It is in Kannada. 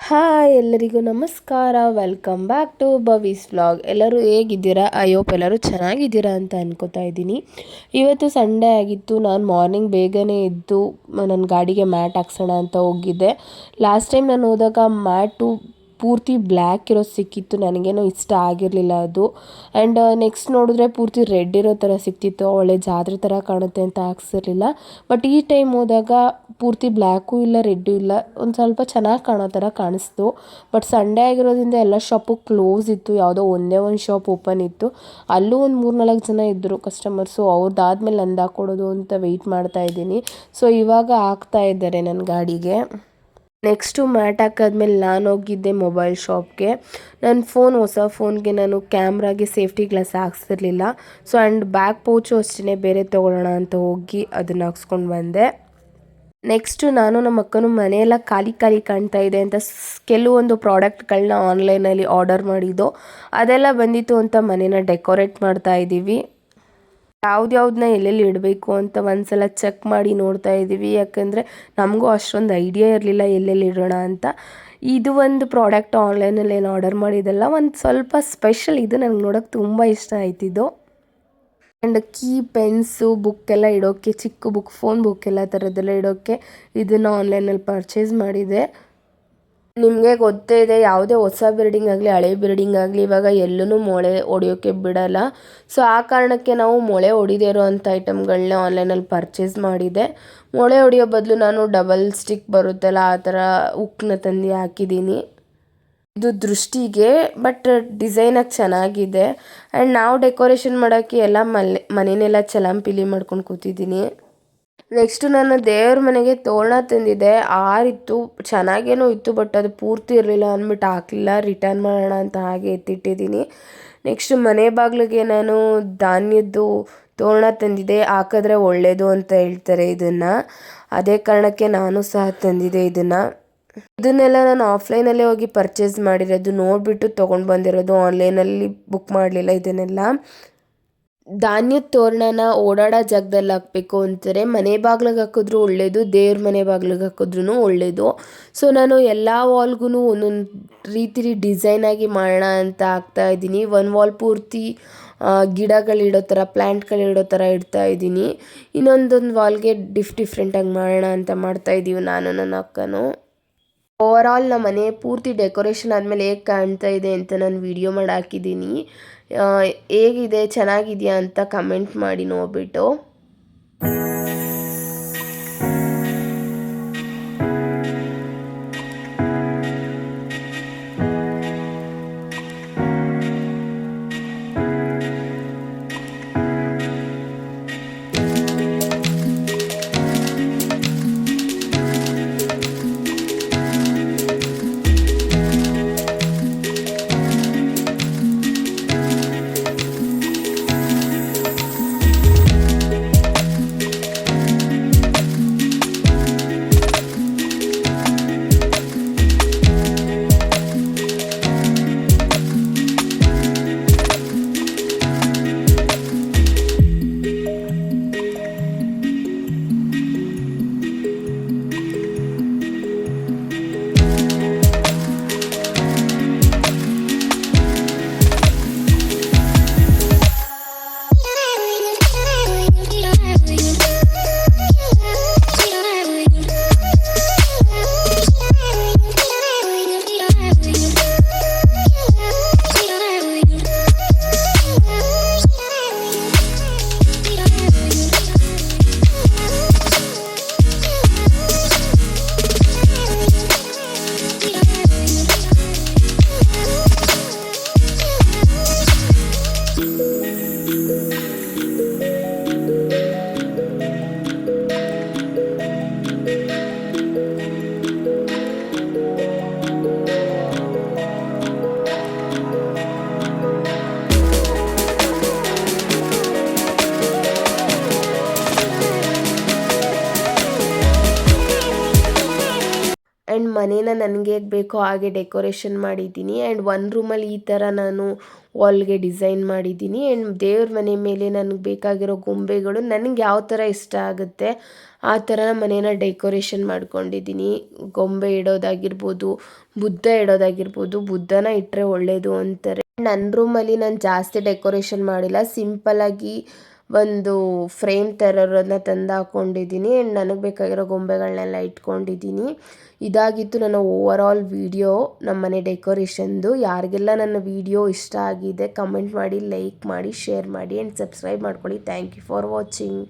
ಹಾಯ್ ಎಲ್ಲರಿಗೂ ನಮಸ್ಕಾರ. ವೆಲ್ಕಮ್ ಬ್ಯಾಕ್ ಟು ಬವೀಸ್ ವ್ಲಾಗ್. ಎಲ್ಲರೂ ಹೇಗಿದ್ದೀರಾ? ಐ ಹೋಪ್ ಎಲ್ಲರೂ ಚೆನ್ನಾಗಿದ್ದೀರಾ ಅಂತ ಅನ್ಕೋತಾ ಇದ್ದೀನಿ. ಇವತ್ತು ಸಂಡೇ ಆಗಿತ್ತು. ನಾನು ಮಾರ್ನಿಂಗ್ ಬೇಗನೆ ಎದ್ದು ನನ್ನ ಗಾಡಿಗೆ ಮ್ಯಾಟ್ ಹಾಕ್ಸೋಣ ಅಂತ ಹೋಗಿದ್ದೆ. ಲಾಸ್ಟ್ ಟೈಮ್ ನಾನು ಹೋದಾಗ ಮ್ಯಾಟು ಪೂರ್ತಿ ಬ್ಲ್ಯಾಕ್ ಇರೋ ಸಿಕ್ಕಿತ್ತು. ನನಗೇನೋ ಇಷ್ಟ ಆಗಿರಲಿಲ್ಲ ಅದು. ಆ್ಯಂಡ್ ನೆಕ್ಸ್ಟ್ ನೋಡಿದ್ರೆ ಪೂರ್ತಿ ರೆಡ್ ಇರೋ ಥರ ಸಿಕ್ತಿತ್ತು. ಒಳ್ಳೆ ಜಾತ್ರೆ ಥರ ಕಾಣುತ್ತೆ ಅಂತ ಹಾಕ್ಸಿರ್ಲಿಲ್ಲ. ಬಟ್ ಈ ಟೈಮ್ ಹೋದಾಗ ಪೂರ್ತಿ ಬ್ಲ್ಯಾಕು ಇಲ್ಲ, ರೆಡ್ಡು ಇಲ್ಲ, ಒಂದು ಸ್ವಲ್ಪ ಚೆನ್ನಾಗಿ ಕಾಣೋ ಥರ ಕಾಣಿಸ್ತು. ಬಟ್ ಸಂಡೇ ಆಗಿರೋದ್ರಿಂದ ಎಲ್ಲ ಶಾಪು ಕ್ಲೋಸ್ ಇತ್ತು. ಯಾವುದೋ ಒಂದೇ ಒಂದು ಶಾಪ್ ಓಪನ್ ಇತ್ತು. ಅಲ್ಲೂ ಒಂದು 3-4 ಜನ ಇದ್ದರು ಕಸ್ಟಮರ್ಸು. ಅವ್ರದ್ದಾದ್ಮೇಲೆ ನಂದು ಹಾಕ್ಕೊಡೋದು ಅಂತ ವೆಯ್ಟ್ ಮಾಡ್ತಾ ಇದ್ದೀನಿ. ಸೊ ಇವಾಗ ಹಾಕ್ತಾ ಇದ್ದಾರೆ ನನ್ನ ಗಾಡಿಗೆ. ನೆಕ್ಸ್ಟು ಮ್ಯಾಟ್ ಹಾಕಾದ್ಮೇಲೆ ನಾನು ಹೋಗಿದ್ದೆ ಮೊಬೈಲ್ ಶಾಪ್ಗೆ. ನನ್ನ ಹೊಸ ಫೋನ್ಗೆ ನಾನು ಕ್ಯಾಮ್ರಾಗೆ ಸೇಫ್ಟಿ ಗ್ಲಾಸ್ ಹಾಕ್ಸಿರ್ಲಿಲ್ಲ. ಸೊ ಆ್ಯಂಡ್ ಬ್ಯಾಕ್ ಪೌಚು ಅಷ್ಟೇ ಬೇರೆ ತೊಗೊಳ್ಳೋಣ ಅಂತ ಹೋಗಿ ಅದನ್ನು ಹಾಕ್ಸ್ಕೊಂಡು ಬಂದೆ. ನೆಕ್ಸ್ಟು ನಾನು ನಮ್ಮ ಅಕ್ಕನೂ ಮನೆಯೆಲ್ಲ ಖಾಲಿ ಖಾಲಿ ಕಾಣ್ತಾ ಇದೆ ಅಂತ ಕೆಲವೊಂದು ಪ್ರಾಡಕ್ಟ್ಗಳನ್ನ ಆನ್ಲೈನಲ್ಲಿ ಆರ್ಡರ್ ಮಾಡಿದ್ದು, ಅದೆಲ್ಲ ಬಂದಿತ್ತು ಅಂತ ಮನೇನ ಡೆಕೋರೇಟ್ ಮಾಡ್ತಾ ಇದ್ದೀವಿ. ಯಾವ್ದ್ಯಾವ್ದನ್ನ ಎಲ್ಲೆಲ್ಲಿ ಇಡಬೇಕು ಅಂತ ಒಂದ್ಸಲ ಚೆಕ್ ಮಾಡಿ ನೋಡ್ತಾ ಇದ್ದೀವಿ. ಯಾಕಂದರೆ ನಮಗೂ ಅಷ್ಟೊಂದು ಐಡಿಯಾ ಇರಲಿಲ್ಲ ಎಲ್ಲೆಲ್ಲಿ ಇಡೋಣ ಅಂತ. ಇದು ಒಂದು ಪ್ರಾಡಕ್ಟ್ ಆನ್ಲೈನಲ್ಲಿ ಏನು ಆರ್ಡರ್ ಮಾಡಿದ್ದಲ್ಲ, ಒಂದು ಸ್ವಲ್ಪ ಸ್ಪೆಷಲ್. ಇದು ನನಗೆ ನೋಡೋಕ್ಕೆ ತುಂಬ ಇಷ್ಟ ಆಯ್ತಿದ್ದು. ಆ್ಯಂಡ್ ಕೀ, ಪೆನ್ಸು, ಬುಕ್ಕೆಲ್ಲ ಇಡೋಕ್ಕೆ, ಚಿಕ್ಕ ಬುಕ್, ಫೋನ್ ಬುಕ್ ಎಲ್ಲ ಥರದ್ದೆಲ್ಲ ಇಡೋಕ್ಕೆ ಇದನ್ನು ಆನ್ಲೈನಲ್ಲಿ ಪರ್ಚೇಸ್ ಮಾಡಿದೆ. ನಿಮಗೆ ಗೊತ್ತೇ ಇದೆ, ಯಾವುದೇ ಹೊಸ ಬಿಲ್ಡಿಂಗ್ ಆಗಲಿ ಹಳೆ ಬಿಲ್ಡಿಂಗ್ ಆಗಲಿ ಇವಾಗ ಎಲ್ಲೂ ಮೊಳೆ ಹೊಡಿಯೋಕ್ಕೆ ಬಿಡಲ್ಲ. ಸೊ ಆ ಕಾರಣಕ್ಕೆ ನಾವು ಮೊಳೆ ಹೊಡಿದೇ ಇರೋವಂಥ ಐಟಮ್ಗಳನ್ನ ಆನ್ಲೈನಲ್ಲಿ ಪರ್ಚೇಸ್ ಮಾಡಿದೆ. ಮೊಳೆ ಹೊಡಿಯೋ ಬದಲು ನಾನು ಡಬಲ್ ಸ್ಟಿಕ್ ಬರುತ್ತಲ್ಲ ಆ ಥರ ಉಕ್ಕನ್ನ ತಂದು ಹಾಕಿದ್ದೀನಿ. ಇದು ದೃಷ್ಟಿಗೆ, ಬಟ್ ಡಿಸೈನಾಗಿ ಚೆನ್ನಾಗಿದೆ. ಆ್ಯಂಡ್ ನಾವು ಡೆಕೋರೇಷನ್ ಮಾಡೋಕ್ಕೆ ಎಲ್ಲ ಮನೆಯೆಲ್ಲ ಚಲಂಪಿಲಿ ಮಾಡ್ಕೊಂಡು ಕೂತಿದ್ದೀನಿ. ನೆಕ್ಸ್ಟು ನಾನು ದೇವ್ರ ಮನೆಗೆ ತೋರಣ ತಂದಿದ್ದೆ. ಆರಿತ್ತು, ಚೆನ್ನಾಗೇನೋ ಇತ್ತು, ಬಟ್ ಅದು ಪೂರ್ತಿ ಇರಲಿಲ್ಲ ಅಂದ್ಬಿಟ್ಟು ಹಾಕಲಿಲ್ಲ. ರಿಟರ್ನ್ ಮಾಡೋಣ ಅಂತ ಹಾಗೆ ಎತ್ತಿಟ್ಟಿದ್ದೀನಿ. ನೆಕ್ಸ್ಟು ಮನೆ ಬಾಗಿಲಿಗೆ ನಾನು ಧಾನ್ಯದ್ದು ತೋರಣ ತಂದಿದ್ದೆ. ಹಾಕಿದ್ರೆ ಒಳ್ಳೆಯದು ಅಂತ ಹೇಳ್ತಾರೆ ಇದನ್ನು. ಅದೇ ಕಾರಣಕ್ಕೆ ನಾನು ಸಹ ತಂದಿದ್ದೆ ಇದನ್ನೆಲ್ಲ ನಾನು ಆಫ್ಲೈನಲ್ಲೇ ಹೋಗಿ ಪರ್ಚೇಸ್ ಮಾಡಿರೋದು, ನೋಡಿಬಿಟ್ಟು ತೊಗೊಂಡು ಬಂದಿರೋದು. ಆನ್ಲೈನಲ್ಲಿ ಬುಕ್ ಮಾಡಲಿಲ್ಲ ಇದನ್ನೆಲ್ಲ. ಧಾನ್ಯದ ತೋರಣನ ಓಡಾಡೋ ಜಾಗದಲ್ಲಿ ಹಾಕಬೇಕು ಅಂತಾರೆ. ಮನೆ ಬಾಗಿಲಿಗೆ ಹಾಕಿದ್ರೂ ಒಳ್ಳೆಯದು, ದೇವ್ರ ಮನೆ ಬಾಗಿಲಿಗೆ ಹಾಕಿದ್ರೂ ಒಳ್ಳೆಯದು. ಸೊ ನಾನು ಎಲ್ಲ ವಾಲ್ಗೂ ಒಂದೊಂದು ರೀತಿ ಡಿಸೈನಾಗಿ ಮಾಡೋಣ ಅಂತ ಹಾಕ್ತಾಯಿದ್ದೀನಿ. ಒಂದು ವಾಲ್ ಪೂರ್ತಿ ಗಿಡಗಳಿಡೋ ಥರ, ಪ್ಲ್ಯಾಂಟ್ಗಳಿಡೋ ಥರ ಇಡ್ತಾಯಿದ್ದೀನಿ. ಇನ್ನೊಂದೊಂದು ವಾಲ್ಗೆ ಡಿಫ್ರೆಂಟಾಗಿ ಮಾಡೋಣ ಅಂತ ಮಾಡ್ತಾಯಿದ್ದೀವಿ ನಾನು ನನ್ನ ಅಕ್ಕನೂ. ಓವರಾಲ್ ನಮ್ಮ ಮನೆ ಪೂರ್ತಿ ಡೆಕೋರೇಷನ್ ಆದಮೇಲೆ ಹೇಗೆ ಕಾಣ್ತಾ ಇದೆ ಅಂತ ನಾನು ವಿಡಿಯೋ ಮಾಡಿ ಹಾಕಿದ್ದೀನಿ. ಹೇಗಿದೆ, ಚೆನ್ನಾಗಿದೆಯಾ ಅಂತ ಕಮೆಂಟ್ ಮಾಡಿ ನೋಡಿಬಿಟ್ಟು. ರೂಮನ್ನು ನನಗೆ ಬೇಕೋ ಹಾಗೆ ಡೆಕೋರೇಷನ್ ಮಾಡಿದ್ದೀನಿ. ಆ್ಯಂಡ್ ಒಂದು ರೂಮಲ್ಲಿ ಈ ಥರ ನಾನು ವಾಲ್ಗೆ ಡಿಸೈನ್ ಮಾಡಿದ್ದೀನಿ. ಆ್ಯಂಡ್ ದೇವ್ರ ಮನೆ ಮೇಲೆ ನನಗೆ ಬೇಕಾಗಿರೋ ಗೊಂಬೆಗಳು ನನಗೆ ಯಾವ ಥರ ಇಷ್ಟ ಆಗುತ್ತೆ ಆ ಥರ ಮನೇನ ಡೆಕೋರೇಷನ್ ಮಾಡ್ಕೊಂಡಿದ್ದೀನಿ. ಗೊಂಬೆ ಇಡೋದಾಗಿರ್ಬೋದು, ಬುದ್ಧ ಇಡೋದಾಗಿರ್ಬೋದು. ಬುದ್ಧನ ಇಟ್ಟರೆ ಒಳ್ಳೆಯದು ಅಂತಾರೆ. ನನ್ನ ರೂಮಲ್ಲಿ ನಾನು ಜಾಸ್ತಿ ಡೆಕೋರೇಷನ್ ಮಾಡಿಲ್ಲ, ಸಿಂಪಲ್ಲಾಗಿ ಒಂದು ಫ್ರೇಮ್ ಥರರನ್ನ ತಂದು ಹಾಕ್ಕೊಂಡಿದ್ದೀನಿ. ಆ್ಯಂಡ್ ನನಗೆ ಬೇಕಾಗಿರೋ ಗೊಂಬೆಗಳನ್ನೆಲ್ಲ ಇಟ್ಕೊಂಡಿದ್ದೀನಿ. ಇದಾಗಿತ್ತು ನನ್ನ ಓವರ್ ಆಲ್ ವಿಡಿಯೋ ನಮ್ಮ ಮನೆ ಡೆಕೋರೇಷನ್ದು. ಯಾರಿಗೆಲ್ಲ ನನ್ನ ವಿಡಿಯೋ ಇಷ್ಟ ಆಗಿದೆ ಕಮೆಂಟ್ ಮಾಡಿ, ಲೈಕ್ ಮಾಡಿ, ಶೇರ್ ಮಾಡಿ ಆ್ಯಂಡ್ ಸಬ್ಸ್ಕ್ರೈಬ್ ಮಾಡ್ಕೊಳ್ಳಿ. Thank you for watching.